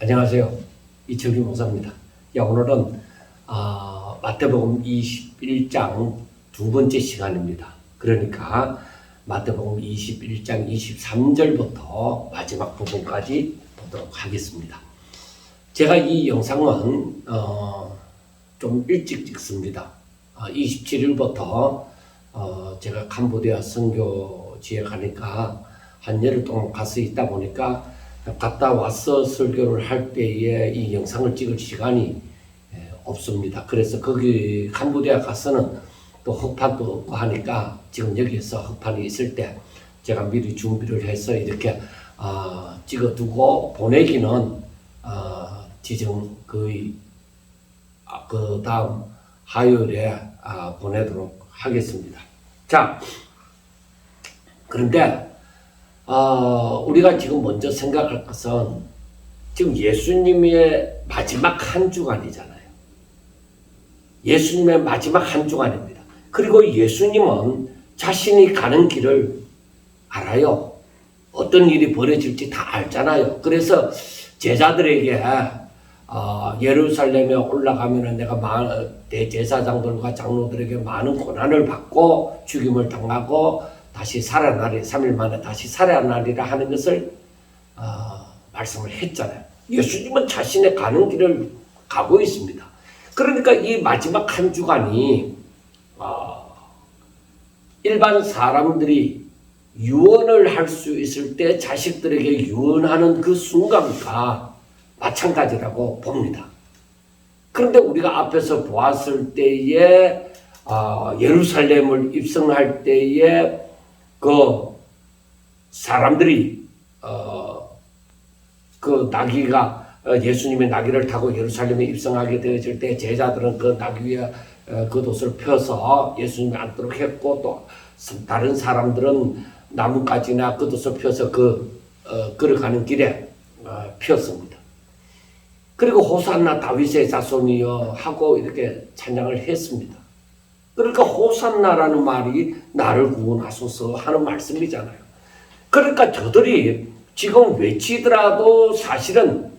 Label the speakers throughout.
Speaker 1: 안녕하세요. 이철규 목사입니다. 오늘은 마태복음 21장 두 번째 시간입니다. 그러니까 마태복음 21장 23절부터 마지막 부분까지 보도록 하겠습니다. 제가 이 영상은 좀 일찍 찍습니다. 27일부터 제가 캄보디아 선교지에 가니까 한 열흘 동안 가서 있다 보니까 갔다 와서 설교를 할 때에 이 영상을 찍을 시간이 없습니다. 그래서 거기 캄보디아 가서는 또 흑판도 없고 하니까 지금 여기에서 흑판이 있을 때 제가 미리 준비를 해서 이렇게 찍어두고 보내기는 지정 거의 그 다음 화요일에 보내도록 하겠습니다. 자, 그런데 우리가 지금 먼저 생각할 것은 지금 예수님의 마지막 한 주간이잖아요. 예수님의 마지막 한 주간입니다. 그리고 예수님은 자신이 가는 길을 알아요. 어떤 일이 벌어질지 다 알잖아요. 그래서 제자들에게 예루살렘에 올라가면 내가 대제사장들과 장로들에게 많은 고난을 받고 죽임을 당하고 다시 살아나리 3일 만에 다시 살아나리라 하는 것을 말씀을 했잖아요. 예수님은 자신의 가는 길을 가고 있습니다. 그러니까 이 마지막 한 주간이 일반 사람들이 유언을 할 수 있을 때 자식들에게 유언하는 그 순간과 마찬가지라고 봅니다. 그런데 우리가 앞에서 보았을 때에 예루살렘을 입성할 때에 그 사람들이 그 나귀가 예수님의 나귀를 타고 예루살렘에 입성하게 되어질 때 제자들은 그 나귀 위에 겉옷을 펴서 예수님이 앉도록 했고 또 다른 사람들은 나뭇가지나 겉옷을 펴서 걸어가는 길에 폈습니다. 그리고 호산나 다윗의 자손이여 하고 이렇게 찬양을 했습니다. 그러니까 호산나라는 말이 나를 구원하소서 하는 말씀이잖아요. 그러니까 저들이 지금 외치더라도 사실은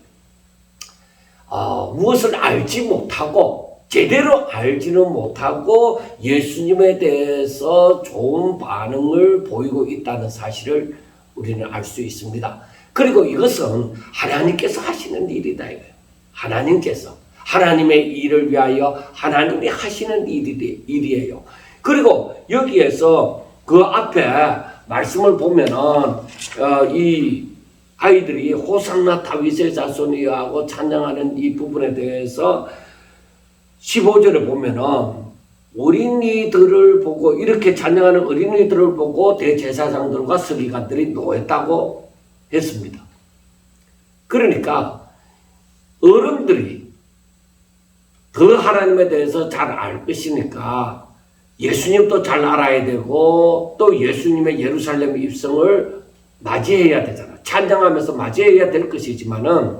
Speaker 1: 무엇을 알지 못하고 제대로 알지는 못하고 예수님에 대해서 좋은 반응을 보이고 있다는 사실을 우리는 알 수 있습니다. 그리고 이것은 하나님께서 하시는 일이다 이거예요. 하나님께서 하나님의 일을 위하여 하나님이 하시는 일이에요. 그리고 여기에서 그 앞에 말씀을 보면은 이 아이들이 호산나 다윗의 자손이여 하고 찬양하는 이 부분에 대해서 15절에 보면은 어린이들을 보고 이렇게 찬양하는 어린이들을 보고 대제사장들과 서기관들이 노했다고 했습니다. 그러니까 어른들이 그 하나님에 대해서 잘 알 것이니까 예수님도 잘 알아야 되고 또 예수님의 예루살렘 입성을 맞이해야 되잖아. 찬양하면서 맞이해야 될 것이지만은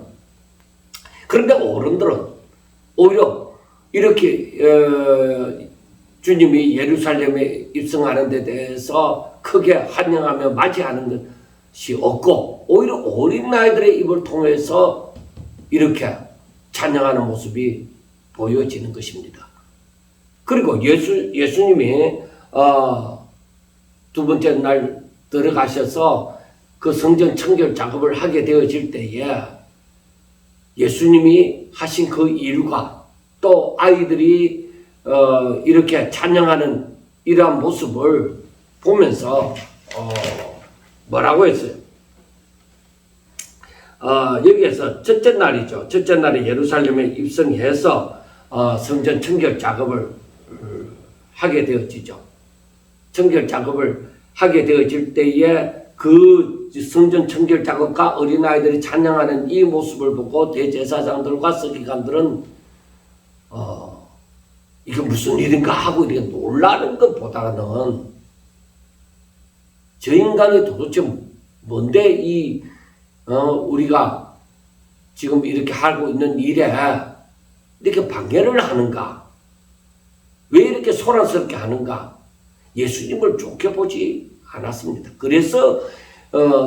Speaker 1: 그런데 어른들은 오히려 이렇게 주님이 예루살렘에 입성하는 데 대해서 크게 환영하며 맞이하는 것이 없고 오히려 어린 아이들의 입을 통해서 이렇게 찬양하는 모습이 보여지는 것입니다. 그리고 예수님이 두 번째 날 들어가셔서 그 성전 청결 작업을 하게 되어질 때에 예수님이 하신 그 일과 또 아이들이 이렇게 찬양하는 이러한 모습을 보면서 뭐라고 했어요? 여기에서 첫째 날이죠. 첫째 날에 예루살렘에 입성해서 성전 청결 작업을 하게 되어지죠. 청결 작업을 하게 되어질 때에 그 성전 청결 작업과 어린아이들이 찬양하는 이 모습을 보고 대제사장들과 서기관들은 이게 무슨 일인가 하고 이렇게 놀라는 것보다는 저 인간이 도대체 뭔데 우리가 지금 이렇게 하고 있는 일에 이렇게 방해를 하는가? 왜 이렇게 소란스럽게 하는가? 예수님을 좋게 보지 않았습니다. 그래서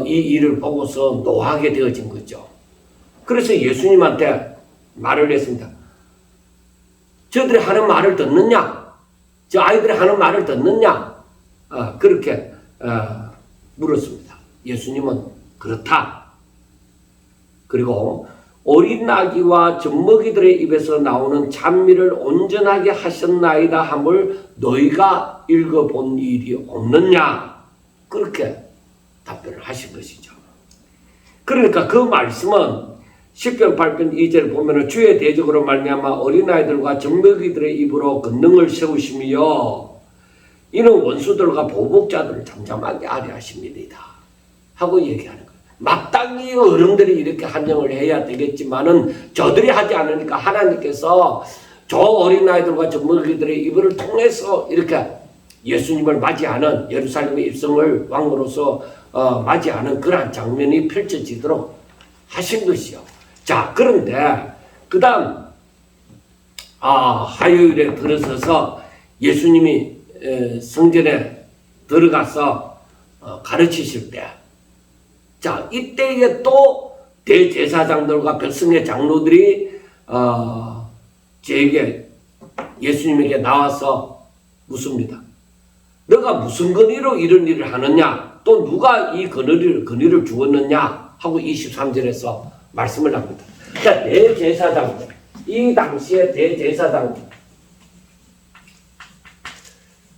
Speaker 1: 이 일을 보고서 노하게 되어진 거죠. 그래서 예수님한테 말을 했습니다. 저들이 하는 말을 듣느냐? 저 아이들이 하는 말을 듣느냐? 그렇게 물었습니다. 예수님은 그렇다. 그리고 어린 아기와 젖먹이들의 입에서 나오는 찬미를 온전하게 하셨나이다 함을 너희가 읽어본 일이 없느냐? 그렇게 답변을 하신 것이죠. 그러니까 그 말씀은 10편 8편 2절을 보면 주의 대적으로 말미암아 어린아이들과 젖먹이들의 입으로 권능을 세우시며 이는 원수들과 보복자들을 잠잠하게 하려 하십니다 하고 얘기하는 거예요. 마땅히 어른들이 이렇게 한정을 해야 되겠지만은 저들이 하지 않으니까 하나님께서 저 어린아이들과 젖먹이들의 입을 통해서 이렇게 예수님을 맞이하는 예루살렘의 입성을 왕으로서 맞이하는 그러한 장면이 펼쳐지도록 하신 것이요. 자, 그런데 그 다음 화요일에 들어서서 예수님이 성전에 들어가서 가르치실 때, 자, 이때에 또 대제사장들과 백성의 장로들이 예수님에게 나와서 묻습니다. 너가 무슨 권위로 이런 일을 하느냐? 또 누가 이 권위를 주었느냐? 하고 23절에서 말씀을 합니다. 자, 대제사장들, 이 당시에 대제사장들,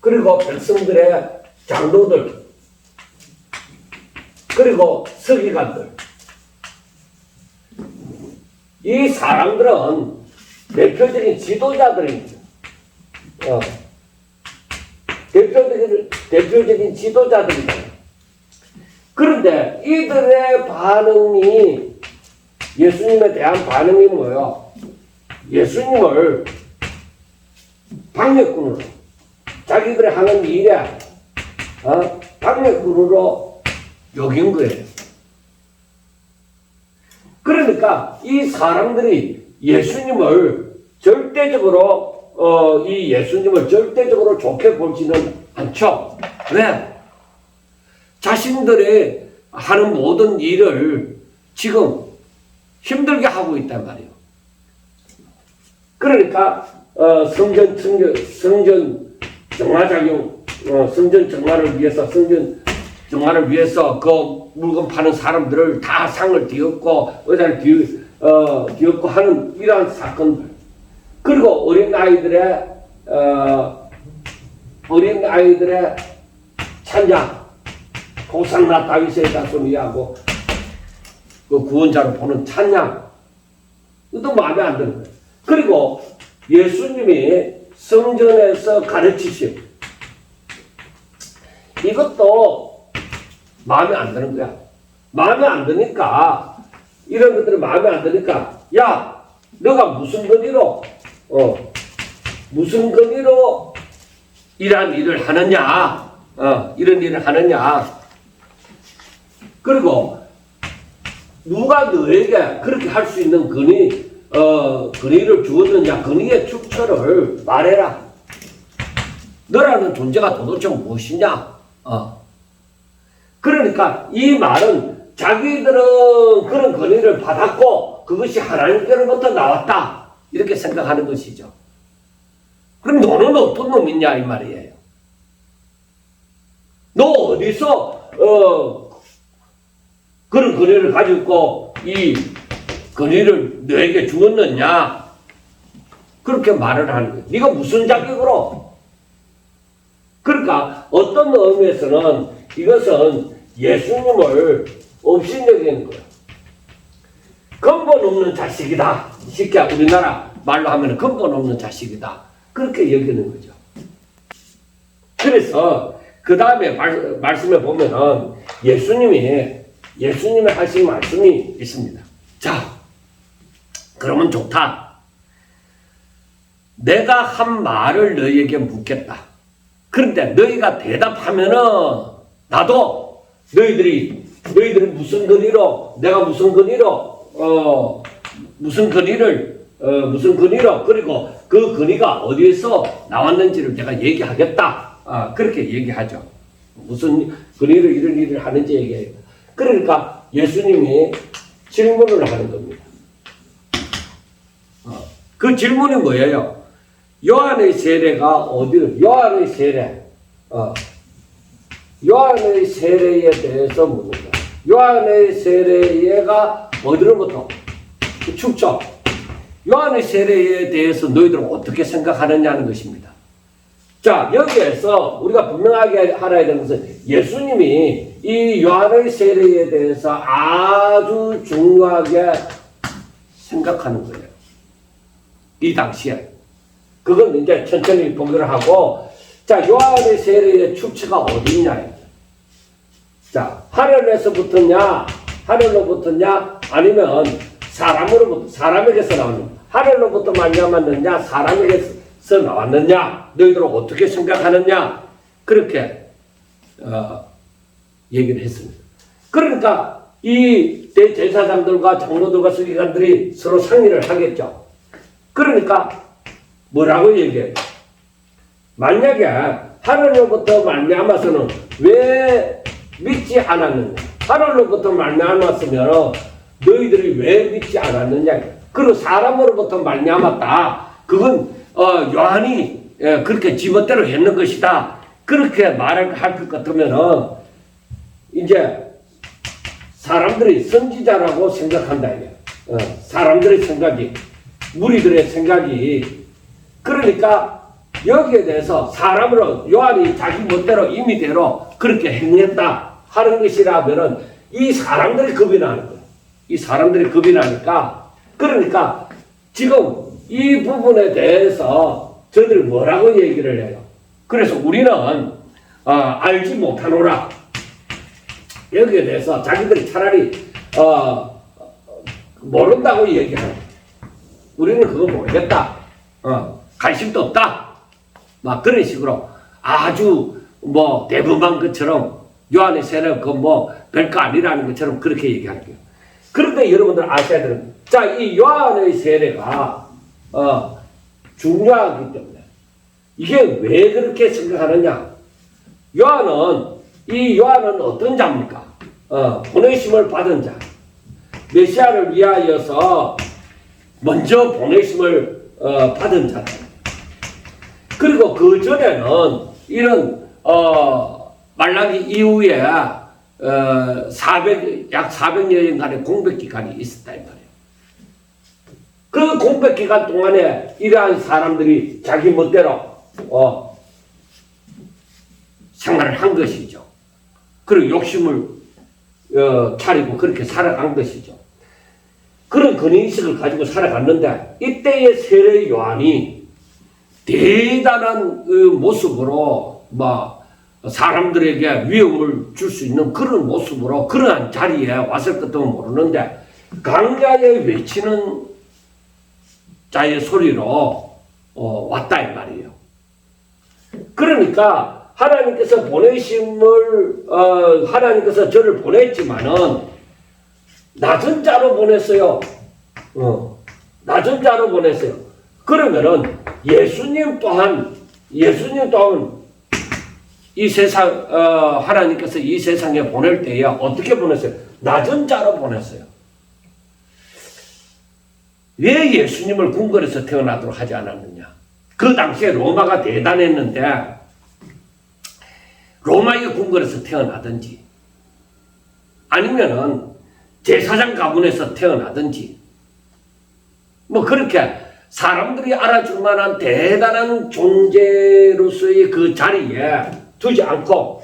Speaker 1: 그리고 백성들의 장로들, 그리고 서기관들, 이 사람들은 대표적인 지도자들입니다. 대표적인 지도자들입니다. 그런데 이들의 반응이, 예수님에 대한 반응이 뭐예요? 예수님을 방해꾼으로, 자기들이 하는 일에 방해꾼으로 여긴 거예요. 그러니까 이 사람들이 예수님을 절대적으로 좋게 보지는 않죠. 왜? 자신들이 하는 모든 일을 지금 힘들게 하고 있단 말이에요. 그러니까 성전 정화를 위해서 그 물건 파는 사람들을 다 상을 뒤엎고 의자를 뒤엎고 하는 이러한 사건들, 그리고 어린아이들의 찬양, 호산나 다윗의 자손이하고 그 구원자로 보는 찬양, 이것도 마음에 안 드는 거예요. 그리고 예수님이 성전에서 가르치심, 이것도 마음에 안 드는 거야. 마음에 안 드니까, 이런 것들이 마음에 안 드니까, 야, 너가 무슨 권위로 이러한 일을 하느냐, 이런 일을 하느냐. 그리고 누가 너에게 그렇게 할 수 있는 권위를 주었느냐, 권위의 축처를 말해라. 너라는 존재가 도대체 무엇이냐? 그러니까 이 말은 자기들은 그런 권위를 받았고 그것이 하나님께로부터 나왔다, 이렇게 생각하는 것이죠. 그럼 너는 어떤 놈이냐 이 말이에요. 너 어디서 그런 권위를 가지고 이 권위를 너에게 주었느냐, 그렇게 말을 하는 거예요. 네가 무슨 자격으로? 그러니까 어떤 의미에서는 이것은 예수님을 업신여기는 거예요. 근본 없는 자식이다. 쉽게 우리나라 말로 하면 근본 없는 자식이다, 그렇게 여기는 거죠. 그래서 그 다음에 말씀에 보면은 예수님이 하신 말씀이 있습니다. 자, 그러면 좋다. 내가 한 말을 너희에게 묻겠다. 그런데 너희가 대답하면은 나도 너희들이 무슨 권위로, 내가 무슨 권위로 그리고 그 권위가 어디에서 나왔는지를 내가 얘기하겠다. 그렇게 얘기하죠. 무슨 권위로 이런 일을 하는지 얘기해요. 그러니까 예수님이 질문을 하는 겁니다. 그 질문이 뭐예요? 요한의 세례가 어디를, 요한의 세례, 요한의 세례에 대해서 묻는다. 요한의 세례가 어디로부터? 축적. 요한의 세례에 대해서 너희들은 어떻게 생각하느냐는 것입니다. 자, 여기에서 우리가 분명하게 알아야 되는 것은 예수님이 이 요한의 세례에 대해서 아주 중요하게 생각하는 거예요. 이 당시에. 그건 이제 천천히 보기로 하고, 자, 요한의 세례의 출처가 어디 있냐. 자, 하늘에서부터냐, 하늘로부터냐, 아니면 사람에게서 나오는, 하늘로부터 말미암았느냐, 사람에게서 나왔느냐, 너희들은 어떻게 생각하느냐, 그렇게 얘기를 했습니다. 그러니까 이 대제사장들과 장로들과 서기관들이 서로 상의를 하겠죠. 그러니까 뭐라고 얘기해요? 만약에 하늘로부터 말미암아서는 왜 믿지 않았느냐? 하늘로부터 말미암았으면 너희들이 왜 믿지 않았느냐? 그리고 사람으로부터 말미암았다. 그건 요한이 그렇게 지멋대로 했는 것이다. 그렇게 말을 할 것 같으면은 이제 사람들이 선지자라고 생각한다. 사람들의 생각이, 무리들의 생각이. 그러니까 여기에 대해서 사람으로 요한이 자기 멋대로 임의대로 그렇게 행했다 하는 것이라면은 이 사람들이 겁이 나는 거예요. 이 사람들이 겁이 나니까, 그러니까 지금 이 부분에 대해서 저들이 뭐라고 얘기를 해요? 그래서 우리는 알지 못하노라. 여기에 대해서 자기들이 차라리 모른다고 얘기하는, 우리는 그거 모르겠다. 관심도 없다. 막 그런 식으로 아주 뭐 대범한 것처럼 요한의 세례는 그 뭐 별거 아니라는 것처럼 그렇게 얘기하는 거예요. 그런데 여러분들 아셔야 되는, 자, 이 요한의 세례가 중요하기 때문에 이게 왜 그렇게 생각하느냐? 요한은 어떤 자입니까? 보내심을 받은 자, 메시아를 위하여서 먼저 보내심을 받은 자다. 그리고 그 전에는 이런 말라기 이후에 약 400여년간의 공백 기간이 있었다 이 말이에요. 그 공백 기간 동안에 이러한 사람들이 자기 멋대로 생활을 한 것이죠. 그리고 욕심을 차리고 그렇게 살아간 것이죠. 그런 근위의식을 가지고 살아갔는데, 이때의 세례 요한이 대단한 모습으로 막 사람들에게 위험을 줄 수 있는 그런 모습으로 그러한 자리에 왔을 것도 모르는데, 강자에 외치는 자의 소리로 왔다 이 말이에요. 그러니까 하나님께서 하나님께서 저를 보냈지만은 낮은 자로 보냈어요. 낮은 자로 보냈어요. 그러면은 예수님 또한 이 세상, 하나님께서 이 세상에 보낼 때에 어떻게 보냈어요? 낮은 자로 보냈어요. 왜 예수님을 궁궐에서 태어나도록 하지 않았느냐? 그 당시에 로마가 대단했는데, 로마의 궁궐에서 태어나든지, 아니면은 제사장 가문에서 태어나든지, 뭐 그렇게 사람들이 알아줄 만한 대단한 존재로서의 그 자리에 두지 않고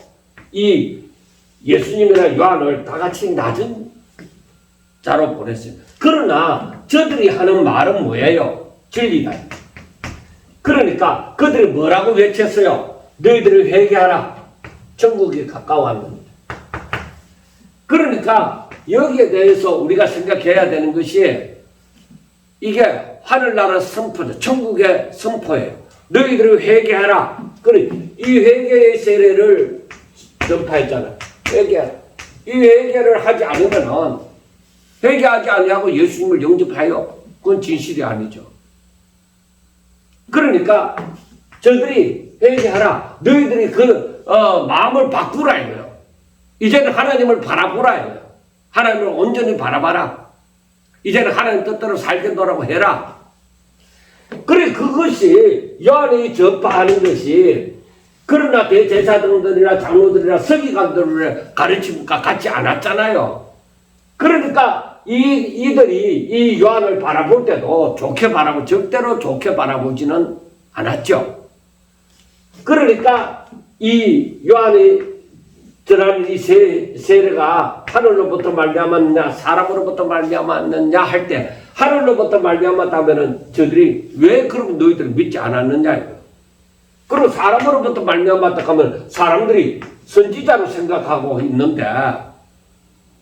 Speaker 1: 이 예수님이나 요한을 다 같이 낮은 자로 보냈어요. 그러나 저들이 하는 말은 뭐예요? 진리다. 그러니까 그들이 뭐라고 외쳤어요? 너희들을 회개하라. 천국이 가까워왔는데. 그러니까 여기에 대해서 우리가 생각해야 되는 것이, 이게 하늘나라 선포죠. 천국의 선포예요. 너희들을 회개하라. 그래, 이 회개의 세례를 전파했잖아요. 회개하라. 이 회개를 하지 않으면은, 회개하지 아니하고 예수님을 영접하여, 그건 진실이 아니죠. 그러니까 저들이 회개하라. 너희들이 마음을 바꾸라 이거예요. 이제는 하나님을 바라보라 이거예요. 하나님을 온전히 바라봐라. 이제는 하나님 뜻대로 살겠노라고 해라. 그래, 그것이 요한이 전파하는 것이 그러나 대제사장들이나 장로들이나 서기관들의 가르침과 같지 않았잖아요. 그러니까 이들이 이 요한을 바라볼 때도 절대로 좋게 바라보지는 않았죠. 그러니까 이 요한이 전하는 이 세례가 하늘로부터 말미암았느냐 사람으로부터 말미암았느냐 할 때 하늘로부터 말미암았다면은 저들이 왜 그럼 너희들 믿지 않았느냐. 그리고 사람으로부터 말미암았다 하면 사람들이 선지자로 생각하고 있는데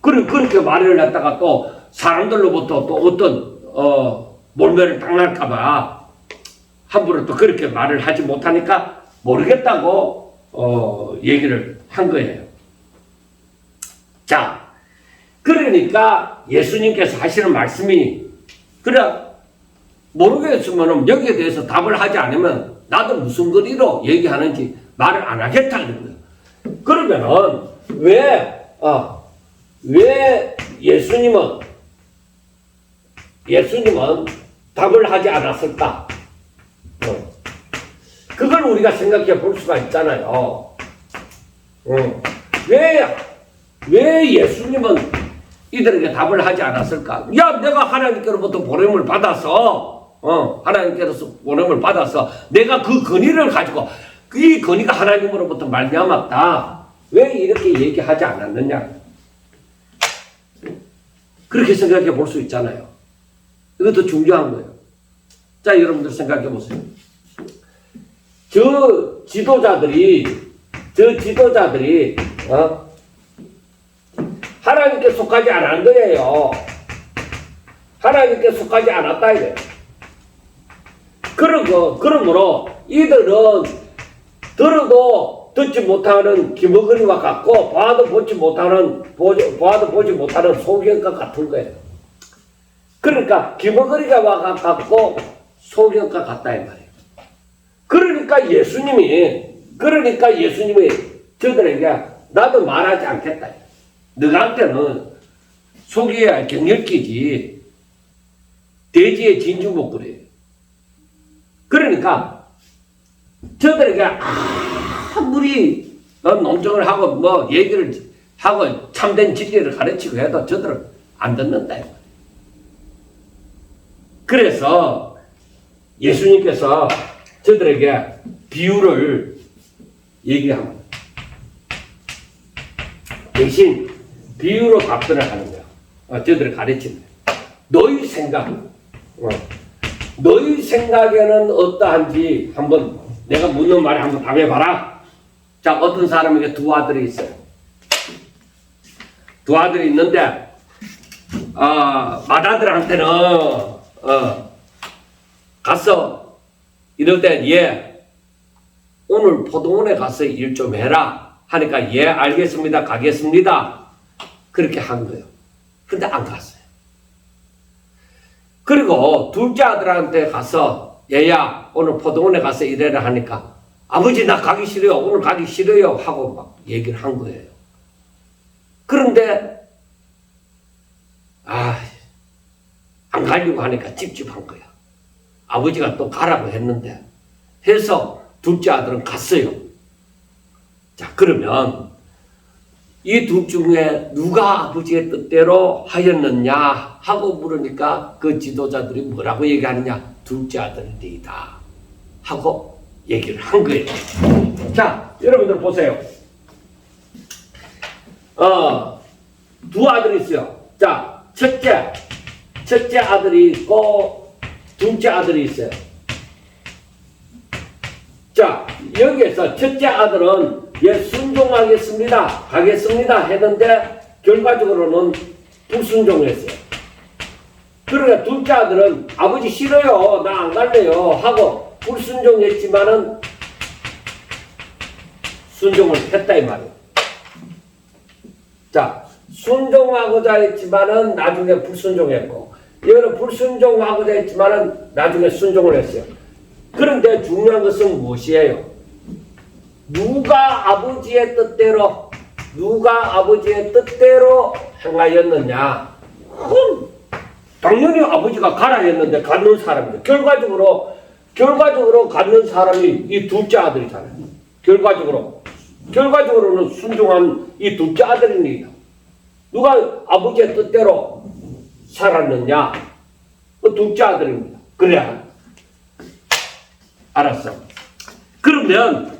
Speaker 1: 그렇게 말을 했다가 또 사람들로부터 또 어떤 몰매를 당할까봐 함부로 또 그렇게 말을 하지 못하니까 모르겠다고 얘기를 한 거예요. 자, 그러니까 예수님께서 하시는 말씀이 그래 모르겠으면 여기에 대해서 답을 하지 않으면 나도 무슨 거리로 얘기하는지 말을 안 하겠다 이런 거예요. 그러면은 왜 예수님은 답을 하지 않았을까? 그걸 우리가 생각해 볼 수가 있잖아요. 왜 예수님은 이들에게 답을 하지 않았을까? 야, 내가 하나님께로부터 보냄을 받아서, 하나님께로서 보냄을 받아서 내가 그 권위를 가지고 이 권위가 하나님으로부터 말미암았다. 왜 이렇게 얘기하지 않았느냐? 그렇게 생각해 볼 수 있잖아요. 이것도 중요한 거예요. 자, 여러분들 생각해 보세요. 저 지도자들이 하나님께 속하지 않은 거예요. 하나님께 속하지 않았다 이거예요. 그러므로 이들은 들어도 듣지 못하는 기머거리와 같고 보아도 보지 못하는 소경과 같은 거예요. 그러니까 기머거리가 같고 소경과 같다 이 말이에요. 그러니까 예수님이 저들에게 나도 말하지 않겠다. 너한테는 속여야 경멸기지 돼지의 진주목걸이에요. 그러니까 저들에게 아무리 논쟁을 하고 얘기를 하고 참된 진리를 가르치고 해도 저들은 안 듣는다. 그래서 예수님께서 저들에게 비유를 얘기합니다. 대신 비유로 답변을 하는 거야. 저들을 가르치는 거야. 너희 생각에는 어떠한지 한번 내가 묻는 말에 한번 답해봐라. 자, 어떤 사람에게 두 아들이 있어요. 두 아들이 있는데 맏아들한테는 가서 이럴 때 얘 오늘 포도원에 가서 일 좀 해라 하니까 예 알겠습니다 가겠습니다 그렇게 한 거예요. 근데 안 갔어요. 그리고 둘째 아들한테 가서 얘야 오늘 포도원에 가서 일해라 하니까 아버지 나 가기 싫어요 오늘 가기 싫어요 하고 막 얘기를 한 거예요. 그런데 안 가려고 하니까 찝찝한 거야. 아버지가 또 가라고 했는데 해서 둘째 아들은 갔어요. 자, 그러면 이 둘 중에 누가 아버지의 뜻대로 하였느냐 하고 물으니까 그 지도자들이 뭐라고 얘기하느냐? 둘째 아들이다 하고 얘기를 한 거예요. 자, 여러분들 보세요. 두 아들이 있어요. 자, 첫째 아들이 있고 둘째 아들이 있어요. 자, 여기에서 첫째 아들은 예, 순종하겠습니다. 가겠습니다. 했는데 결과적으로는 불순종했어요. 그러니까 둘째 아들은 아버지 싫어요. 나 안 갈래요. 하고 불순종했지만은 순종을 했다 이 말이에요. 자, 순종하고자 했지만은 나중에 불순종했고 이거는 불순종하고자 했지만은 나중에 순종을 했어요. 그런데 중요한 것은 무엇이에요? 누가 아버지의 뜻대로 행하였느냐? 당연히 아버지가 가라 했는데 가는 사람이죠. 결과적으로 결과적으로 갖는 사람이 이 둘째 아들이잖아요. 결과적으로는 순종한 이 둘째 아들입니다. 누가 아버지의 뜻대로 살았느냐? 그 둘째 아들입니다. 그래. 알았어. 그러면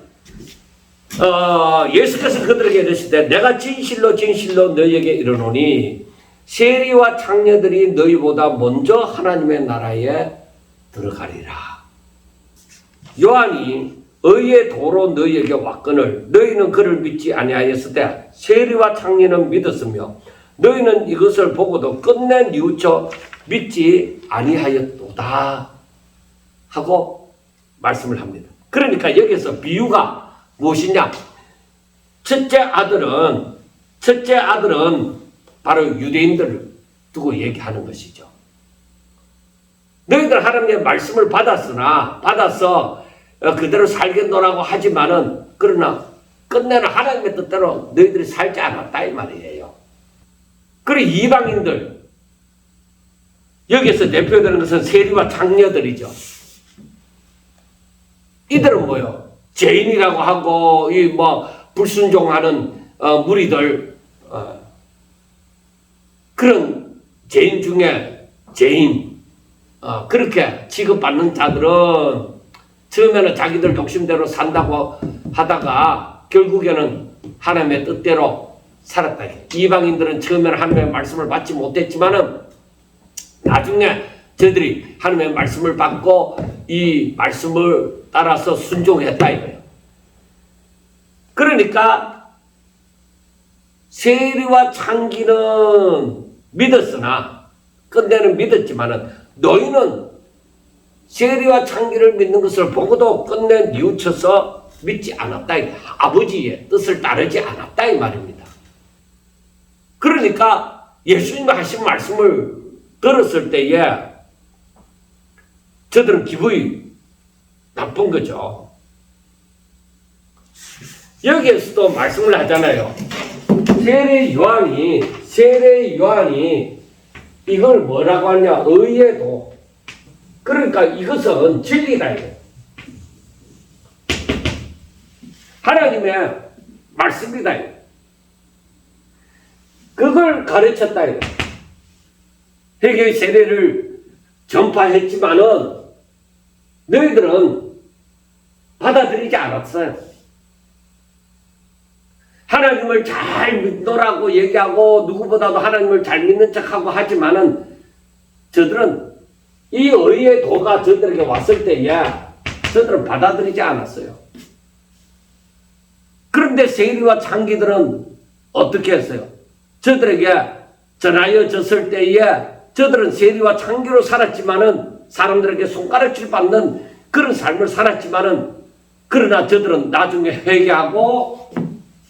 Speaker 1: 예수께서 그들에게 이르시되 내가 진실로 너희에게 이르노니 세리와 창녀들이 너희보다 먼저 하나님의 나라에 들어가리라. 요한이 의의 도로 너희에게 왔거늘 너희는 그를 믿지 아니하였으되 세리와 창녀는 믿었으며 너희는 이것을 보고도 끝내 뉘우쳐 믿지 아니하였도다 하고 말씀을 합니다. 그러니까 여기서 비유가 무엇이냐? 첫째 아들은 바로 유대인들을 두고 얘기하는 것이죠. 너희들 하나님의 말씀을 받아서 그대로 살겠노라고 하지만은 그러나 끝내는 하나님의 뜻대로 너희들이 살지 않았다 이 말이에요. 그리고 이방인들 여기서 대표되는 것은 세리와 창녀들이죠. 이들은 뭐요? 죄인이라고 하고 이 뭐 불순종하는 무리들 그런 죄인 중에 죄인 그렇게 취급받는 자들은 처음에는 자기들 욕심대로 산다고 하다가 결국에는 하나님의 뜻대로 살았다. 이방인들은 처음에는 하나님의 말씀을 받지 못했지만은 나중에 저들이 하나님의 말씀을 받고 이 말씀을 따라서 순종했다 이거예요. 그러니까 세리와 창기는 믿었으나 끝내는 믿었지만은 너희는 세리와 창기를 믿는 것을 보고도 끝내 뉘우쳐서 믿지 않았다. 아버지의 뜻을 따르지 않았다 이 말입니다. 그러니까 예수님이 하신 말씀을 들었을 때에 저들은 기분이 나쁜 거죠. 여기에서도 말씀을 하잖아요. 세례 요한이 이걸 뭐라고 하냐? 의의 도. 그러니까 이것은 진리다. 하나님의 말씀이다. 그걸 가르쳤다. 회개의 세례를 전파했지만은 너희들은 받아들이지 않았어요. 하나님을 잘 믿노라고 얘기하고 누구보다도 하나님을 잘 믿는 척하고 하지만은 저들은 이 의의 도가 저들에게 왔을 때에 저들은 받아들이지 않았어요. 그런데 세리와 창기들은 어떻게 했어요? 저들에게 전하여졌을 때에 저들은 세리와 창기로 살았지만은 사람들에게 손가락질 받는 그런 삶을 살았지만은 그러나 저들은 나중에 회개하고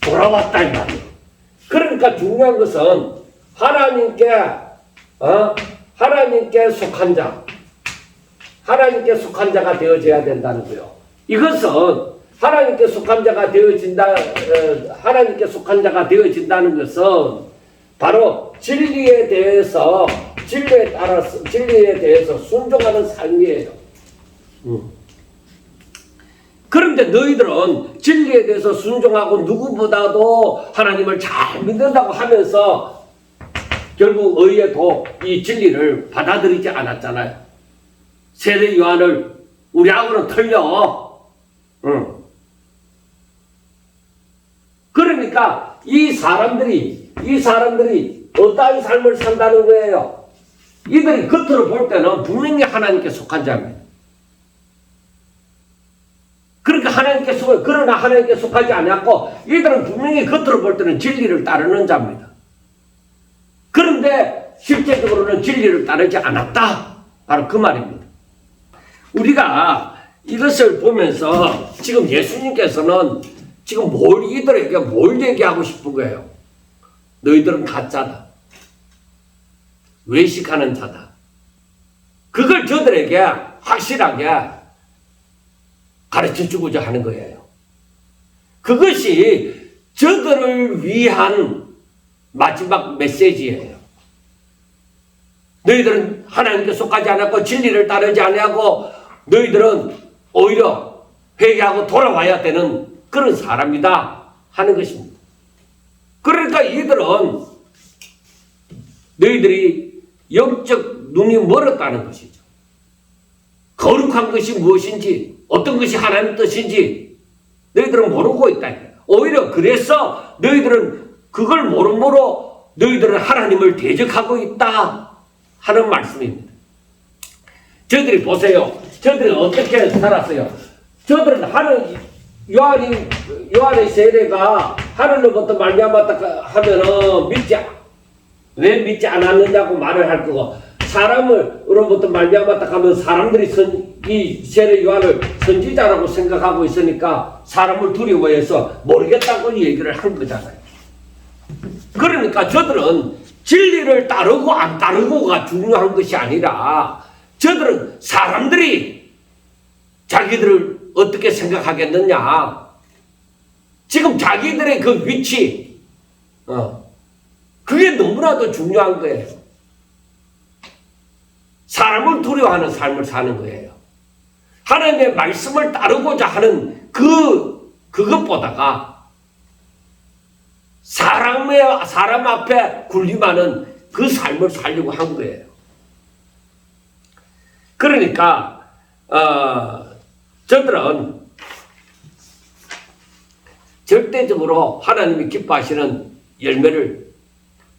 Speaker 1: 돌아왔다 이 말이에요. 그러니까 중요한 것은 하나님께 속한 자가 되어져야 된다는 거예요. 이것은 하나님께 속한 자가 되어진다는 것은 바로 진리에 대해서 순종하는 삶이에요. 그런데 너희들은 진리에 대해서 순종하고 누구보다도 하나님을 잘 믿는다고 하면서 결국 의의 도, 이 진리를 받아들이지 않았잖아요. 세례 요한을 우리하고는 틀려. 그러니까 이 사람들이 어떠한 삶을 산다는 거예요. 이들이 겉으로 볼 때는 분명히 하나님께 속한 자입니다. 그러니까 그러나 하나님께 속하지 않았고 이들은 분명히 겉으로 볼 때는 진리를 따르는 자입니다. 그런데 실제적으로는 진리를 따르지 않았다. 바로 그 말입니다. 우리가 이것을 보면서 지금 예수님께서는 지금 이들에게 뭘 얘기하고 싶은 거예요? 너희들은 가짜다. 외식하는 자다. 그걸 저들에게 확실하게 가르쳐주고자 하는 거예요. 그것이 저들을 위한 마지막 메시지예요. 너희들은 하나님께 속하지 않았고 진리를 따르지 아니하고 너희들은 오히려 회개하고 돌아와야 되는 그런 사람이다 하는 것입니다. 그러니까 이들은 너희들이 영적 눈이 멀었다는 것이죠. 거룩한 것이 무엇인지, 어떤 것이 하나님의 뜻인지 너희들은 모르고 있다. 오히려 그래서 너희들은 그걸 모름으로 너희들은 하나님을 대적하고 있다 하는 말씀입니다. 저들이 보세요. 저들이 어떻게 살았어요? 저들은 요한의 세례가 하늘로부터 말미암았다 하면은 왜 믿지 않았느냐고 말을 할 거고, 사람으로부터 말미암았다 하면 사람들이 이 세례 요한을 선지자라고 생각하고 있으니까 사람을 두려워해서 모르겠다고 얘기를 한 거잖아요. 그러니까 저들은 진리를 따르고 안 따르고가 중요한 것이 아니라, 저들은 사람들이 자기들을 어떻게 생각하겠느냐, 지금 자기들의 그 위치, 그게 너무나도 중요한 거예요. 사람을 두려워하는 삶을 사는 거예요. 하나님의 말씀을 따르고자 하는 그것보다가 사람 앞에 군림하는 그 삶을 살려고 한 거예요. 그러니까 저들은 절대적으로 하나님이 기뻐하시는 열매를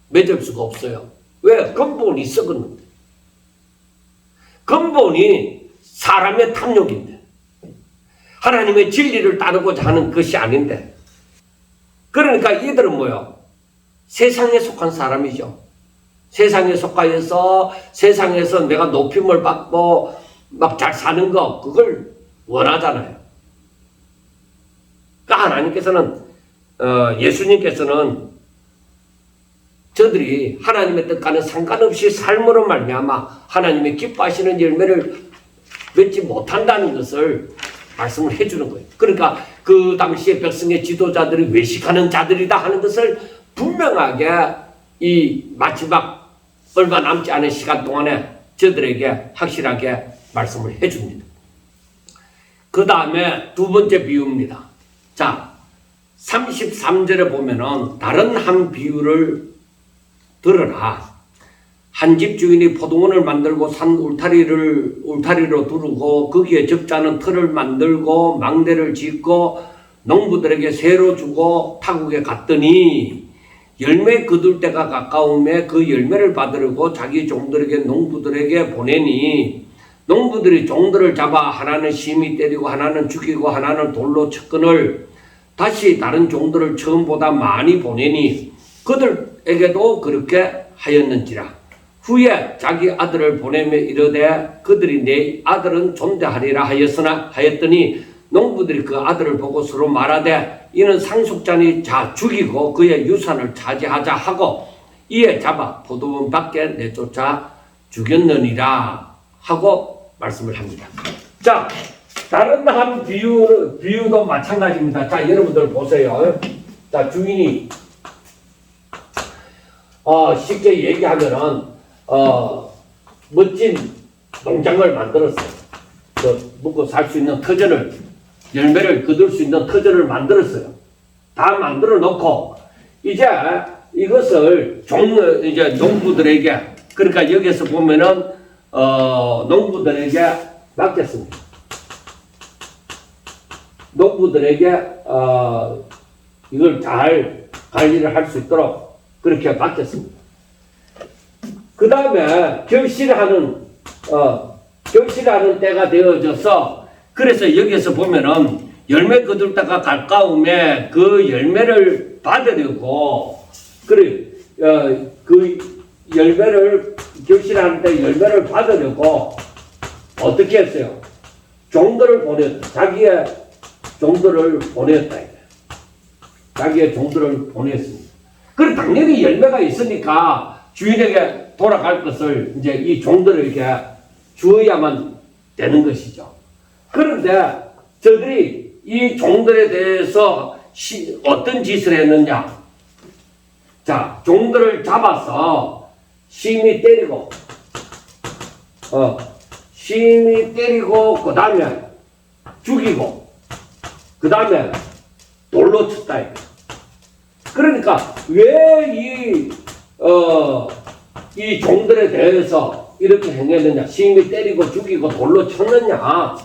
Speaker 1: 맺을 수가 없어요. 왜? 근본이 썩었는데. 근본이 사람의 탐욕인데, 하나님의 진리를 따르고자 하는 것이 아닌데. 그러니까 이들은 뭐요? 세상에 속한 사람이죠. 세상에 속하여서 세상에서 내가 높임을 받고 막 잘 사는 거, 그걸 원하잖아요. 그러니까 하나님께서는 예수님께서는 저들이 하나님의 뜻과는 상관없이 삶으로 말미암아 하나님의 기뻐하시는 열매를 맺지 못한다는 것을 말씀을 해주는 거예요. 그러니까 그 당시에 백성의 지도자들이 외식하는 자들이다 하는 것을 분명하게 이 마지막 얼마 남지 않은 시간 동안에 저들에게 확실하게 말씀을 해줍니다. 그 다음에 두 번째 비유입니다. 자, 33절에 보면은 다른 한 비유를 들어라. 한 집 주인이 포도원을 만들고 산 울타리로 두르고 거기에 적잖은 틀을 만들고 망대를 짓고 농부들에게 세로 주고 타국에 갔더니 열매 거둘 때가 가까움에 그 열매를 받으려고 자기 종들에게 농부들에게 보내니 농부들이 종들을 잡아 하나는 심히 때리고 하나는 죽이고 하나는 돌로 쳤거늘 다시 다른 종들을 처음보다 많이 보내니 그들에게도 그렇게 하였는지라. 후에 자기 아들을 보내며 이르되 그들이 내 아들은 존대하리라 하였더니 농부들이 그 아들을 보고 서로 말하되 이는 상속자니 자 죽이고 그의 유산을 차지하자 하고 이에 잡아 포도원 밖에 내쫓아 죽였느니라 하고 말씀을 합니다. 자, 다른 한 비유도 마찬가지입니다. 자, 여러분들 보세요. 자, 주인이 쉽게 얘기하면은 멋진 농장을 만들었어요. 먹고 살 수 있는 터전을, 열매를 거둘 수 있는 터전을 만들었어요. 다 만들어 놓고 이제 이것을 이제 농부들에게, 그러니까 여기서 보면은 농부들에게 맡겼습니다. 농부들에게 이걸 잘 관리를 할 수 있도록 그렇게 맡겼습니다. 그 다음에 결실하는 때가 되어져서, 그래서 여기서 보면은 열매 거둘 때가 가까움에 그 열매를 받으려고, 그 열매를, 결실하는 때 열매를 받으려고 어떻게 했어요? 자기의 종들을 보냈다. 자기의 종들을 보냈습니다. 그럼 당연히 열매가 있으니까 주인에게 돌아갈 것을 이제 이 종들에게 주어야만 되는 것이죠. 그런데 저들이 이 종들에 대해서 어떤 짓을 했느냐? 자, 종들을 잡아서 심히 때리고 심히 때리고 그 다음에 죽이고 그 다음에 돌로 쳤다. 그러니까 왜 이 종들에 대해서 이렇게 행했느냐, 심히 때리고 죽이고 돌로 쳤느냐.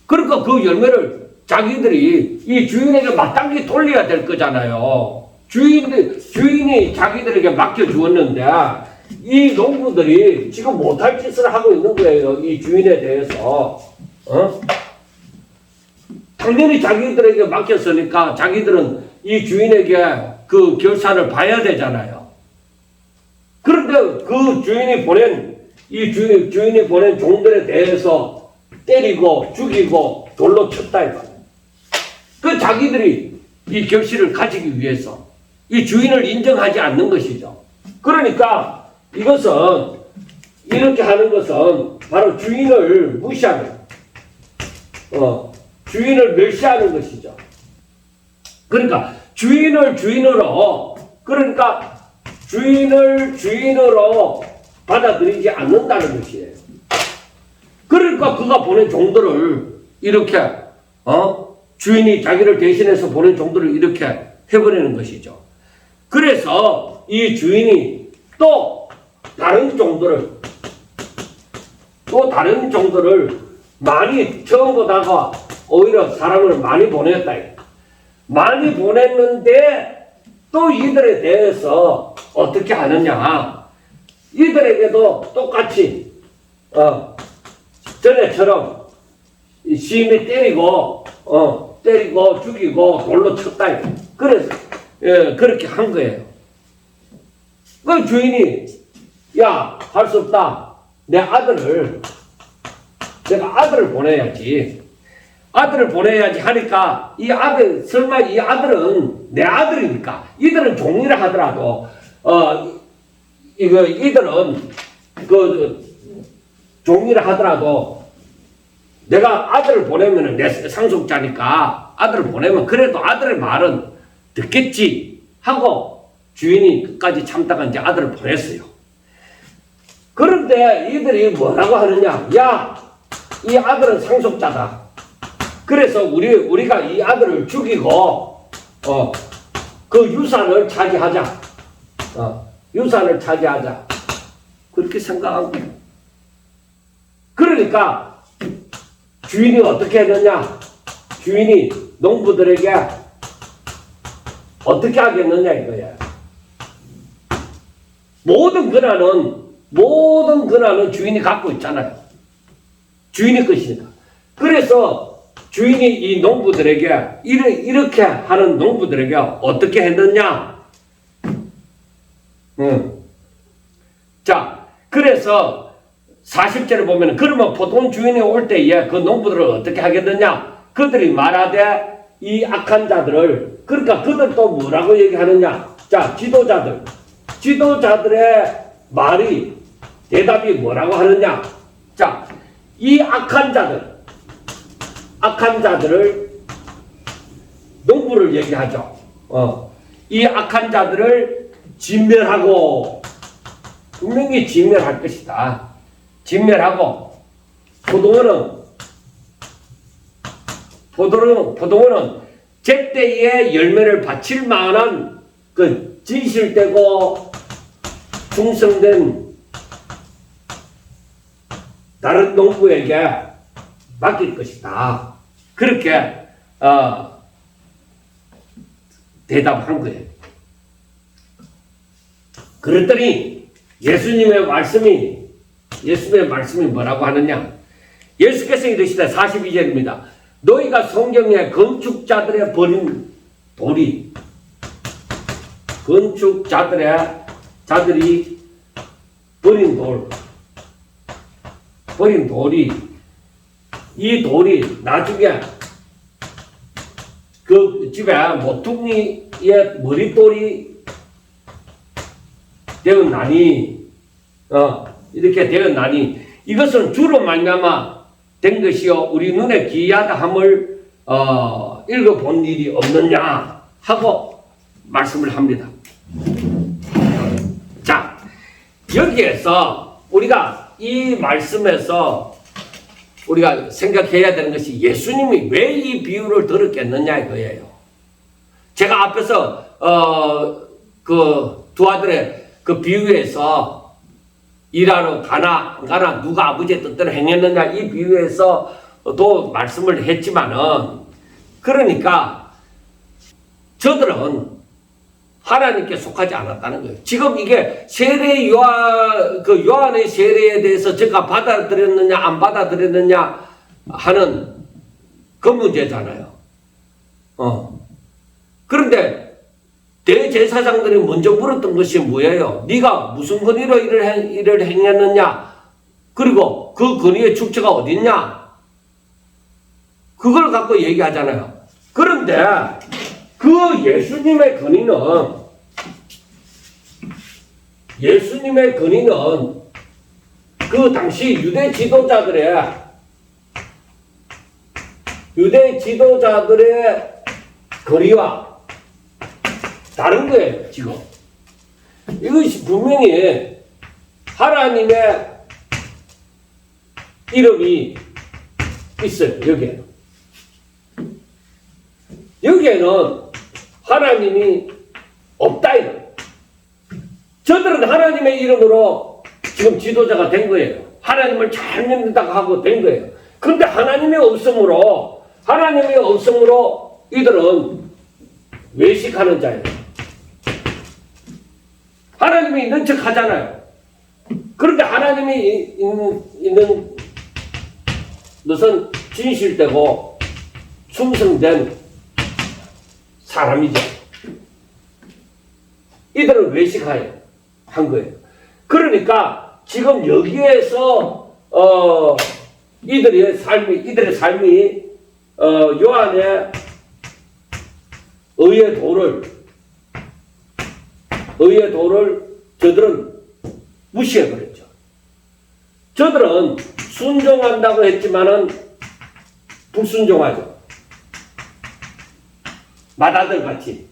Speaker 1: 그러니까 그 열매를 자기들이 이 주인에게 마땅히 돌려야 될 거잖아요. 주인이 자기들에게 맡겨주었는데 이 농부들이 지금 못할 짓을 하고 있는 거예요. 이 주인에 대해서. 당연히 자기들에게 맡겼으니까 자기들은 이 주인에게 그 결산을 봐야 되잖아요. 그런데 그 주인이 보낸 종들에 대해서 때리고 죽이고 돌로 쳤다 이거. 그 자기들이 이 결실을 가지기 위해서 이 주인을 인정하지 않는 것이죠. 그러니까 이것은 이렇게 하는 것은 바로 주인을 무시하는, 주인을 멸시하는 것이죠. 그러니까 주인을 주인으로 받아들이지 않는다는 것이에요. 그러니까 그가 보낸 종들을 이렇게 주인이 자기를 대신해서 보낸 종들을 이렇게 해버리는 것이죠. 그래서 이 주인이 또 다른 종들을 많이 처음보다가 오히려 사람을 많이 보냈다. 많이 보냈는데 또 이들에 대해서 어떻게 하느냐. 이들에게도 똑같이 전에처럼 심히 때리고 죽이고 돌로 쳤다. 그래서 그렇게 한 거예요. 그 주인이 할 수 없다. 내가 아들을 보내야지. 아들을 보내야지 하니까 설마 이 아들은 내 아들이니까 이들은 종이라 하더라도 이들은 종이라 하더라도 내가 아들을 보내면은 내 상속자니까 아들을 보내면 그래도 아들의 말은 듣겠지 하고 주인이 끝까지 참다가 이제 아들을 보냈어요. 그런데 이들이 뭐라고 하느냐? 이 아들은 상속자다. 그래서 우리가 이 아들을 죽이고 그 유산을 차지하자. 그렇게 생각한 거예요. 그러니까 주인이 어떻게 했느냐? 주인이 농부들에게 어떻게 하겠느냐 이거야. 모든 권한은 주인이 갖고 있잖아요. 주인의 것이니까. 그래서 주인이 이 농부들에게 이렇게 하는 농부들에게 어떻게 했느냐? 자, 그래서 40절을 보면 그러면 보통 주인이 올 때에 그 농부들을 어떻게 하겠느냐? 그들이 말하되 이 악한 자들을, 그러니까 그들도 뭐라고 얘기하느냐? 자, 지도자들의 대답이 뭐라고 하느냐? 자, 이 악한 자들을 농부를 얘기하죠. 이 악한 자들을 진멸하고, 분명히 진멸할 것이다. 진멸하고, 포도원은 제때에 열매를 바칠 만한 그 진실되고 충성된 다른 농부에게 맡길 것이다. 그렇게 대답한 거예요. 그랬더니 예수님의 말씀이 뭐라고 하느냐? 예수께서 이르시되 42절입니다. 너희가 성경에 건축자들의 버린 돌이, 자들이 버린 돌이, 이 돌이 나중에 그 집에 모퉁이의 머릿돌이 되었나니, 이렇게 되었나니, 이것은 주로 말미암아 된 것이요 우리 눈에 기이하다 함을 읽어본 일이 없느냐 하고 말씀을 합니다. 자, 여기에서 우리가 이 말씀에서 우리가 생각해야 되는 것이 예수님이 왜 이 비유를 들었겠느냐 이거예요. 제가 앞에서 그 두 아들의 그 비유에서 일하러 가나 안 가나 누가 아버지의 뜻대로 행했느냐 이 비유에서도 말씀을 했지만은 그러니까 저들은 하나님께 속하지 않았다는 거예요. 지금 이게 세례 요한의 세례에 대해서 제가 받아들였느냐 안 받아들였느냐 하는 그 문제잖아요. 그런데 대제사장들이 먼저 물었던 것이 뭐예요? 네가 무슨 권위로 일을 행했느냐? 그리고 그 권위의 축처가 어딨냐? 그걸 갖고 얘기하잖아요. 그런데 그 예수님의 권위는 그 당시 유대 지도자들의 권위와 다른 거예요, 지금. 이것이 분명히 하나님의 이름이 있어요, 여기에는. 여기에는 하나님이 없다, 이런. 저들은 하나님의 이름으로 지금 지도자가 된 거예요. 하나님을 잘 믿는다고 하고 된 거예요. 그런데 하나님이 없으므로 이들은 외식하는 자예요. 하나님이 있는 척 하잖아요. 그런데 하나님이 있는 것은 진실되고 충성된 사람이죠. 이들은 외식하여 한 거예요. 그러니까 지금 여기에서 이들의 삶이 요한의 의의 도를 저들은 무시해버렸죠. 저들은 순종한다고 했지만은 불순종하죠. 맏아들 같이.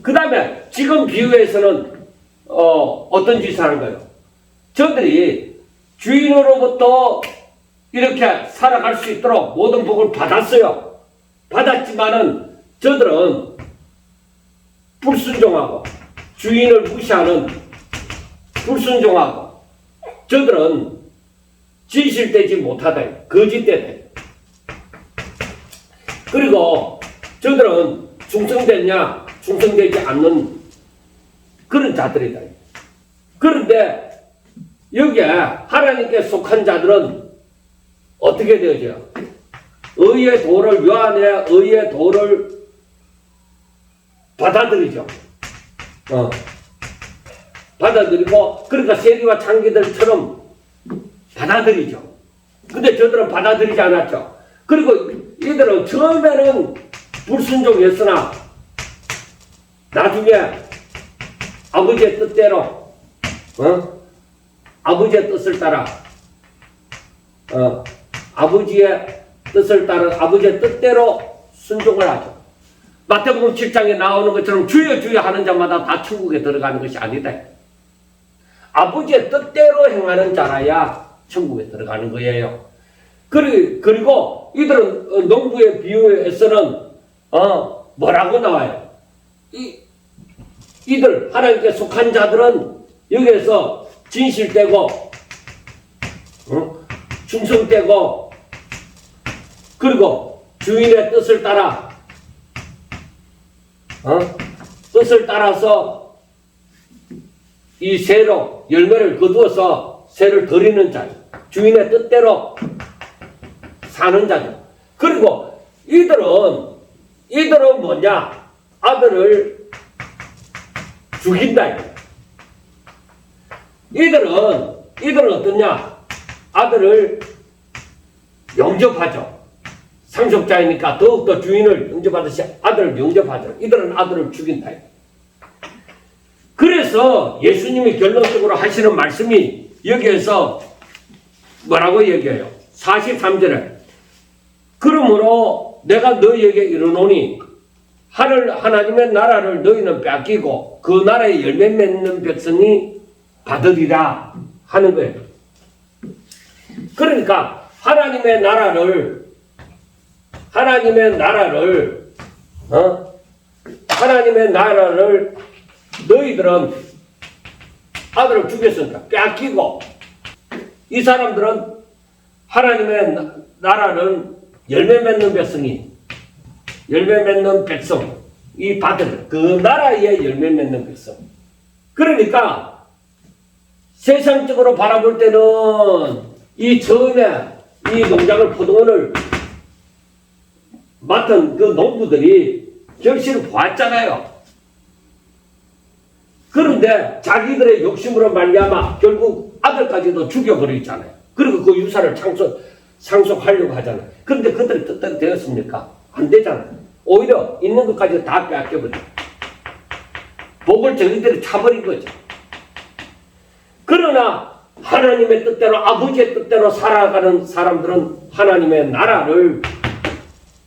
Speaker 1: 그 다음에 지금 비유에서는 어떤 짓을 하는가요? 저들이 주인으로부터 이렇게 살아갈 수 있도록 모든 복을 받았어요. 받았지만은 저들은 불순종하고 주인을 무시하는 불순종하고 저들은 진실되지 못하다. 거짓되다. 그리고 저들은 충성됐냐 충성되지 않는 그런 자들이다. 그런데 여기에 하나님께 속한 자들은 어떻게 되어져요? 요한의 의의 도를 받아들이죠. 받아들이고, 그러니까 세리와 창기들처럼 받아들이죠. 근데 저들은 받아들이지 않았죠. 그리고 이들은 처음에는 불순종했으나, 나중에 아버지의 뜻대로, 아버지의 뜻을 따라, 아버지의 뜻대로 순종을 하죠. 마태복음 7장에 나오는 것처럼 주여 주여 하는 자마다 다 천국에 들어가는 것이 아니다. 아버지의 뜻대로 행하는 자라야 천국에 들어가는 거예요. 그리고 이들은 농부의 비유에서는 뭐라고 나와요? 이들 하나님께 속한 자들은 여기에서 진실되고 충성되고 그리고 주인의 뜻을 따라서 이 새로 열매를 거두어서 새를 드리는 자예요. 주인의 뜻대로 사는 자죠. 그리고 이들은 뭐냐? 아들을 죽인다. 이들은 어떠냐? 아들을 영접하죠. 상속자이니까 더욱더 주인을 영접하듯이 아들을 영접하죠. 이들은 아들을 죽인다. 그래서 예수님이 결론적으로 하시는 말씀이 여기에서 뭐라고 얘기해요? 43절에 그러므로 내가 너희에게 이르노니 하나님의 나라를 너희는 뺏기고 그 나라에 열매 맺는 백성이 받으리라 하는 거예요. 그러니까 하나님의 나라를 너희들은 아들을 죽였으니까 빼앗기고, 이 사람들은 하나님의 나라는 열매 맺는 백성이 받은 그 나라의 열매 맺는 백성. 그러니까 세상적으로 바라볼 때는 이 처음에 이 농장을 포도원을 맡은 그 농부들이 결실을 보았잖아요. 그런데 자기들의 욕심으로 말미암아 결국 아들까지도 죽여버리잖아요. 그리고 그 유산을 상속하려고 하잖아요. 그런데 그들이 뜻대로 되었습니까? 안 되잖아요. 오히려 있는 것까지 다 빼앗겨버려요. 복을 저희들이 차버린 거죠. 그러나 하나님의 뜻대로, 아버지의 뜻대로 살아가는 사람들은 하나님의 나라를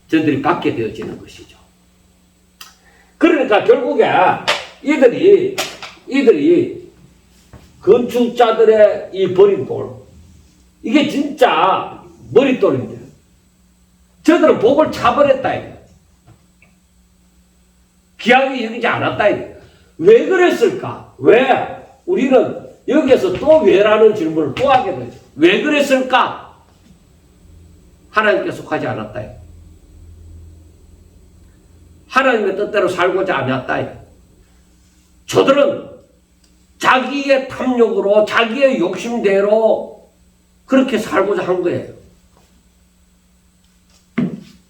Speaker 1: 저들이 받게 되어지는 것이죠. 그러니까 결국에 이들이 건축자들의 이 버린 돌, 이게 진짜 머릿돌인데, 저들은 복을 차버렸다 이거예요. 귀하게 여기지 않았다 이거예요. 왜 그랬을까? 왜? 우리는 여기에서 또 왜라는 질문을 또 하게 되죠. 왜 그랬을까? 하나님께 속하지 않았다 이거예요. 하나님의 뜻대로 살고자 않았다 이거예요. 저들은 자기의 탐욕으로, 자기의 욕심대로 그렇게 살고자 한 거예요.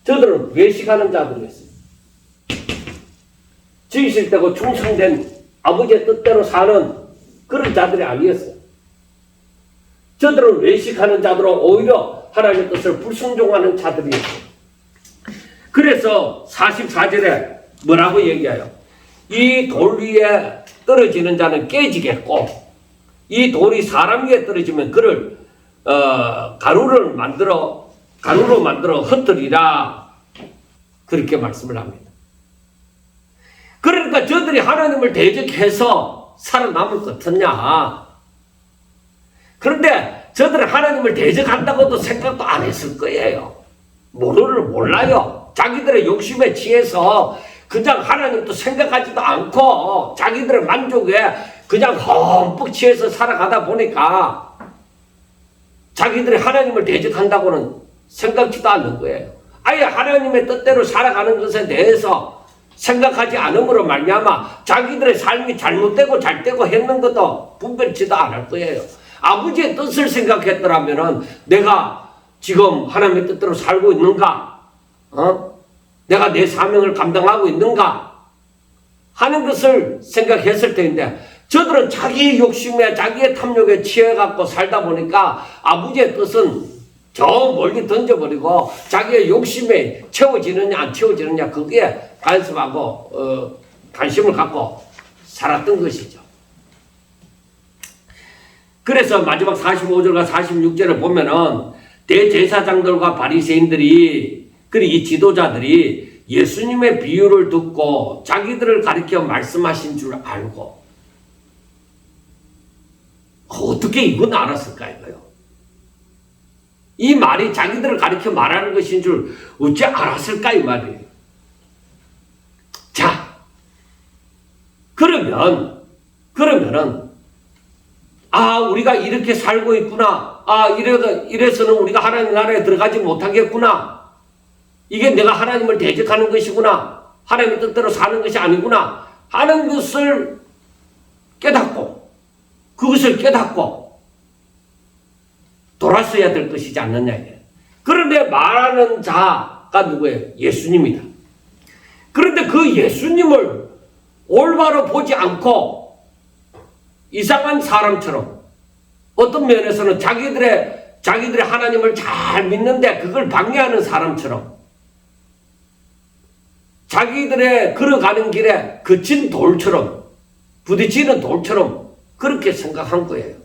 Speaker 1: 저들은 외식하는 자들이었어요. 지으실되고 충성된 아버지의 뜻대로 사는 그런 자들이 아니었어요. 저들은 외식하는 자들로 오히려 하나님의 뜻을 불순종하는 자들이었어요. 그래서 44절에 뭐라고 얘기해요? 이 돌 위에 떨어지는 자는 깨지겠고, 이 돌이 사람 위에 떨어지면 그를 가루로 만들어 흩으리라, 그렇게 말씀을 합니다. 그러니까 저들이 하나님을 대적해서 살아남을 것 같았냐? 그런데 저들은 하나님을 대적한다고도 생각도 안 했을 거예요. 몰라요. 자기들의 욕심에 취해서 그냥 하나님도 생각하지도 않고 자기들의 만족에 그냥 흠뻑 취해서 살아가다 보니까 자기들이 하나님을 대적한다고는 생각지도 않는 거예요. 아예 하나님의 뜻대로 살아가는 것에 대해서 생각하지 않음으로 말미암아 자기들의 삶이 잘못되고 잘되고 했는 것도 분별치도 않을 거예요. 아버지의 뜻을 생각했더라면은 내가 지금 하나님의 뜻대로 살고 있는가? 내가 내 사명을 감당하고 있는가? 하는 것을 생각했을 텐데, 저들은 자기의 욕심에, 자기의 탐욕에 취해갖고 살다 보니까 아버지의 뜻은 저 멀리 던져버리고 자기의 욕심에 채워지느냐 안 채워지느냐 그게 간섭하고 관심을 갖고 살았던 것이죠. 그래서 마지막 45절과 46절을 보면은 대제사장들과 바리새인들이, 그리고 이 지도자들이 예수님의 비유를 듣고 자기들을 가리켜 말씀하신 줄 알고, 어떻게 이건 알았을까 이거요? 이 말이 자기들을 가리켜 말하는 것인 줄 어찌 알았을까 이 말이에요. 자, 그러면은 우리가 이렇게 살고 있구나. 이래서는 우리가 하나님 나라에 들어가지 못하겠구나. 이게 내가 하나님을 대적하는 것이구나. 하나님의 뜻대로 사는 것이 아니구나 하는 것을 깨닫고, 그것을 깨닫고 돌았어야 될 것이지 않느냐. 그런데 말하는 자가 누구예요? 예수님이다. 그런데 그 예수님을 올바로 보지 않고 이상한 사람처럼, 어떤 면에서는 자기들의 하나님을 잘 믿는데 그걸 방해하는 사람처럼, 자기들의 걸어가는 길에 거친 돌처럼, 부딪히는 돌처럼 그렇게 생각한 거예요.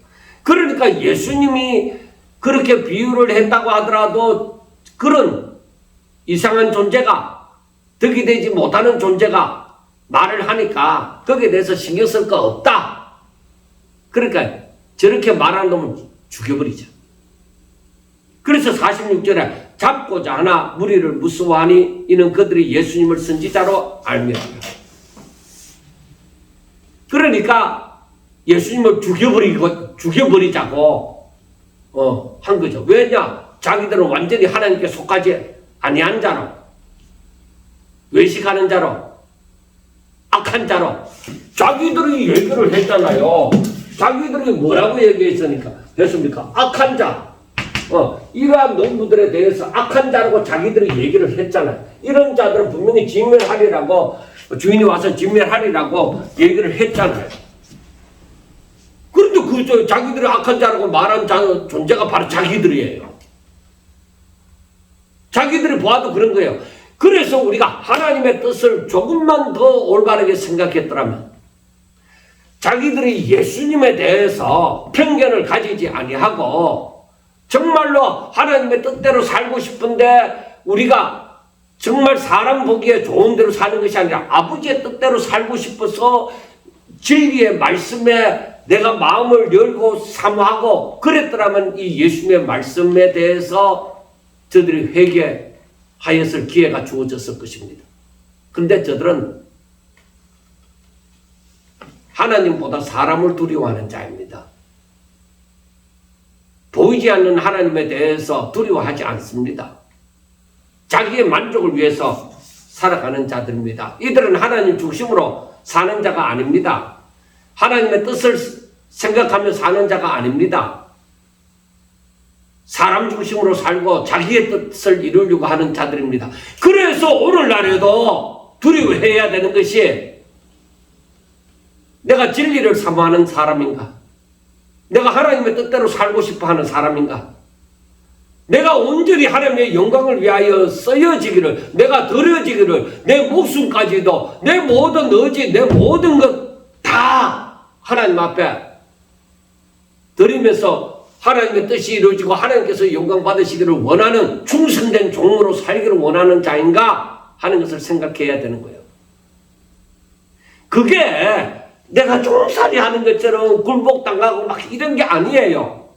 Speaker 1: 그러니까 예수님이 그렇게 비유를 했다고 하더라도 그런 이상한 존재가, 덕이 되지 못하는 존재가 말을 하니까 거기에 대해서 신경 쓸 거 없다. 그러니까 저렇게 말하는 놈을 죽여버리자. 그래서 46절에 잡고자 하나 무리를 무서워하니 이는 그들이 예수님을 선지자로 알며. 그러니까 예수님을 죽여버리자고 한 거죠. 왜냐? 자기들은 완전히 하나님께 속하지 아니한 자로, 외식하는 자로, 악한 자로 자기들이 얘기를 했잖아요. 자기들이 뭐라고 했습니까? 악한 자. 이러한 농부들에 대해서 악한 자라고 자기들이 얘기를 했잖아요. 이런 자들은 분명히 진멸하리라고, 주인이 와서 진멸하리라고 얘기를 했잖아요. 그런데 자기들이 악한 자라고 말한 존재가 바로 자기들이에요. 자기들이 보아도 그런 거예요. 그래서 우리가 하나님의 뜻을 조금만 더 올바르게 생각했더라면, 자기들이 예수님에 대해서 편견을 가지지 아니하고 정말로 하나님의 뜻대로 살고 싶은데, 우리가 정말 사람 보기에 좋은 대로 사는 것이 아니라 아버지의 뜻대로 살고 싶어서 진리의 말씀에 내가 마음을 열고 사모하고 그랬더라면 이 예수님의 말씀에 대해서 저들이 회개하였을 기회가 주어졌을 것입니다. 근데 저들은 하나님보다 사람을 두려워하는 자입니다. 보이지 않는 하나님에 대해서 두려워하지 않습니다. 자기의 만족을 위해서 살아가는 자들입니다. 이들은 하나님 중심으로 사는 자가 아닙니다. 하나님의 뜻을 생각하며 사는 자가 아닙니다. 사람 중심으로 살고 자기의 뜻을 이루려고 하는 자들입니다. 그래서 오늘날에도 두려워해야 되는 것이, 내가 진리를 사모하는 사람인가? 내가 하나님의 뜻대로 살고 싶어 하는 사람인가? 내가 온전히 하나님의 영광을 위하여 쓰여지기를, 내가 드려지기를, 내 목숨까지도, 내 모든 의지, 내 모든 것 다 하나님 앞에 드리면서 하나님의 뜻이 이루어지고 하나님께서 영광 받으시기를 원하는 충성된 종으로 살기를 원하는 자인가 하는 것을 생각해야 되는 거예요. 그게 내가 종살이 하는 것처럼 굴복당하고 막 이런 게 아니에요.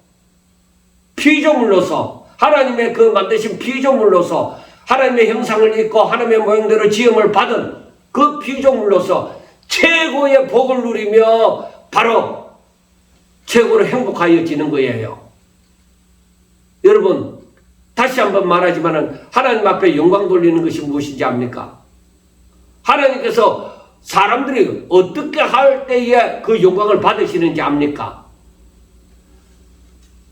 Speaker 1: 피조물로서, 하나님의 그 만드신 피조물로서, 하나님의 형상을 입고 하나님의 모형대로 지음을 받은 그 피조물로서 최고의 복을 누리며 바로 최고로 행복하여지는 거예요. 여러분, 다시 한번 말하지만 하나님 앞에 영광 돌리는 것이 무엇인지 압니까? 하나님께서 사람들이 어떻게 할 때에 그 영광을 받으시는지 압니까?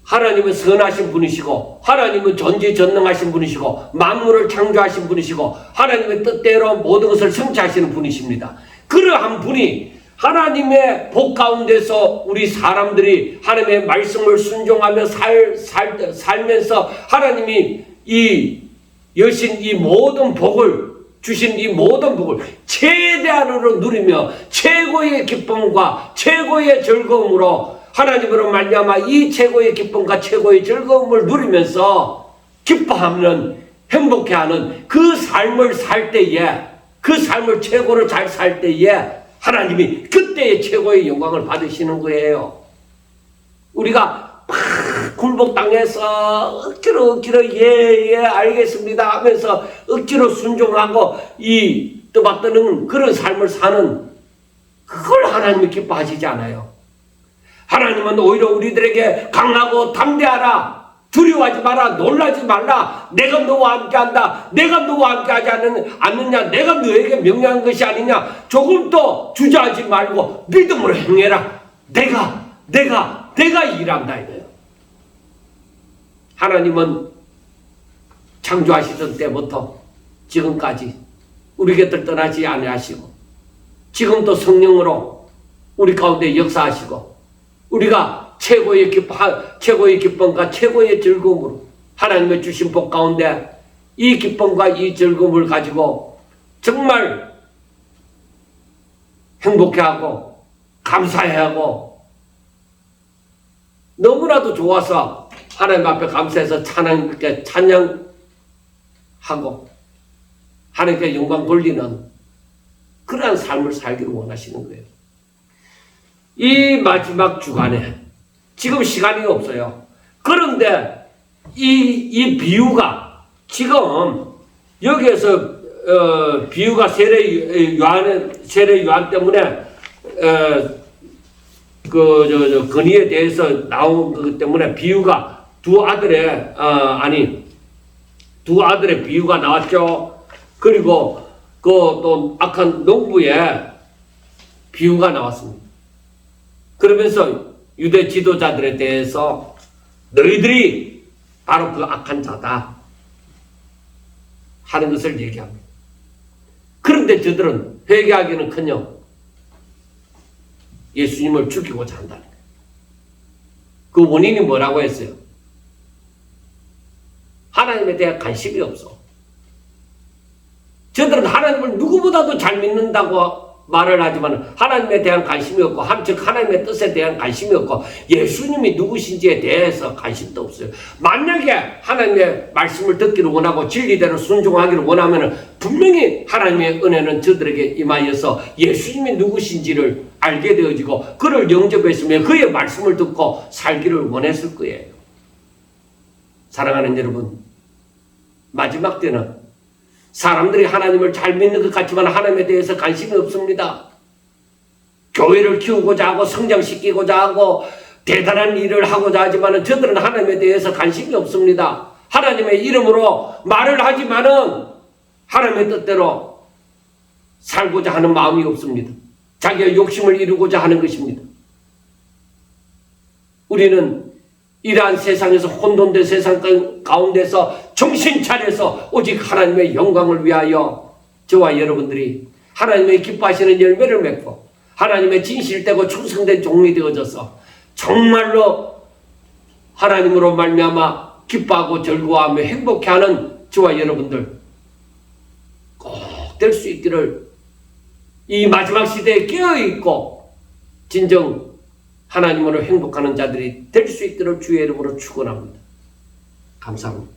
Speaker 1: 하나님은 선하신 분이시고, 하나님은 전지전능하신 분이시고, 만물을 창조하신 분이시고, 하나님의 뜻대로 모든 것을 성취하시는 분이십니다. 그러한 분이 하나님의 복 가운데서 우리 사람들이 하나님의 말씀을 순종하며 살면서 하나님이 여신 이 모든 복을 주신 이 모든 복을 최대한으로 누리며 최고의 기쁨과 최고의 즐거움으로 하나님으로 말미암아 이 최고의 기쁨과 최고의 즐거움을 누리면서 기뻐하는, 행복해하는 그 삶을 살 때에, 그 삶을 최고로 잘 살 때에 하나님이 그때의 최고의 영광을 받으시는 거예요. 우리가 막 굴복당해서 억지로 예 알겠습니다 하면서 억지로 순종하고 이 떠받드는 그런 삶을 사는, 그걸 하나님이 기뻐하시지 않아요. 하나님은 오히려 우리들에게 강하고 담대하라, 두려워하지 마라, 놀라지 말라, 내가 너와 함께한다, 내가 너와 함께하지 않느냐, 내가 너에게 명령한 것이 아니냐, 조금도 주저하지 말고 믿음으로 행해라, 내가 일한다 이거예요. 하나님은 창조하시던 때부터 지금까지 우리 곁을 떠나지 아니하시고 지금도 성령으로 우리 가운데 역사하시고 우리가 최고의 기쁨과 최고의 즐거움으로 하나님의 주신 복 가운데 이 기쁨과 이 즐거움을 가지고 정말 행복해하고 감사해하고 너무나도 좋아서 하나님 앞에 감사해서 찬양하고 하나님께 영광 돌리는 그러한 삶을 살기를 원하시는 거예요. 이 마지막 주간에 지금 시간이 없어요. 그런데 이 비유가 지금 여기에서 비유가 세례 요한 때문에 건의에 대해서 나온 것 때문에 비유가 두 아들의 비유가 나왔죠. 그리고 그 또 악한 농부의 비유가 나왔습니다. 그러면서 유대 지도자들에 대해서 너희들이 바로 그 악한 자다 하는 것을 얘기합니다. 그런데 저들은 회개하기는커녕 예수님을 죽이고자 한다는 거예요. 그 원인이 뭐라고 했어요? 하나님에 대한 관심이 없어. 저들은 하나님을 누구보다도 잘 믿는다고 말을 하지만 하나님에 대한 관심이 없고 즉 하나님의 뜻에 대한 관심이 없고 예수님이 누구신지에 대해서 관심도 없어요. 만약에 하나님의 말씀을 듣기를 원하고 진리대로 순종하기를 원하면 분명히 하나님의 은혜는 저들에게 임하여서 예수님이 누구신지를 알게 되어지고 그를 영접했으며 그의 말씀을 듣고 살기를 원했을 거예요. 사랑하는 여러분, 마지막 때는 사람들이 하나님을 잘 믿는 것 같지만 하나님에 대해서 관심이 없습니다. 교회를 키우고자 하고 성장시키고자 하고 대단한 일을 하고자 하지만 저들은 하나님에 대해서 관심이 없습니다. 하나님의 이름으로 말을 하지만은 하나님의 뜻대로 살고자 하는 마음이 없습니다. 자기의 욕심을 이루고자 하는 것입니다. 우리는 이러한 세상에서 혼돈된 세상 가운데서 정신 차려서 오직 하나님의 영광을 위하여 저와 여러분들이 하나님의 기뻐하시는 열매를 맺고 하나님의 진실되고 충성된 종이 되어져서 정말로 하나님으로 말미암아 기뻐하고 즐거워하며 행복해하는 저와 여러분들 꼭 될 수 있기를 이 마지막 시대에 깨어있고 진정 하나님으로 행복하는 자들이 될 수 있기를 주의 이름으로 축원합니다. 감사합니다.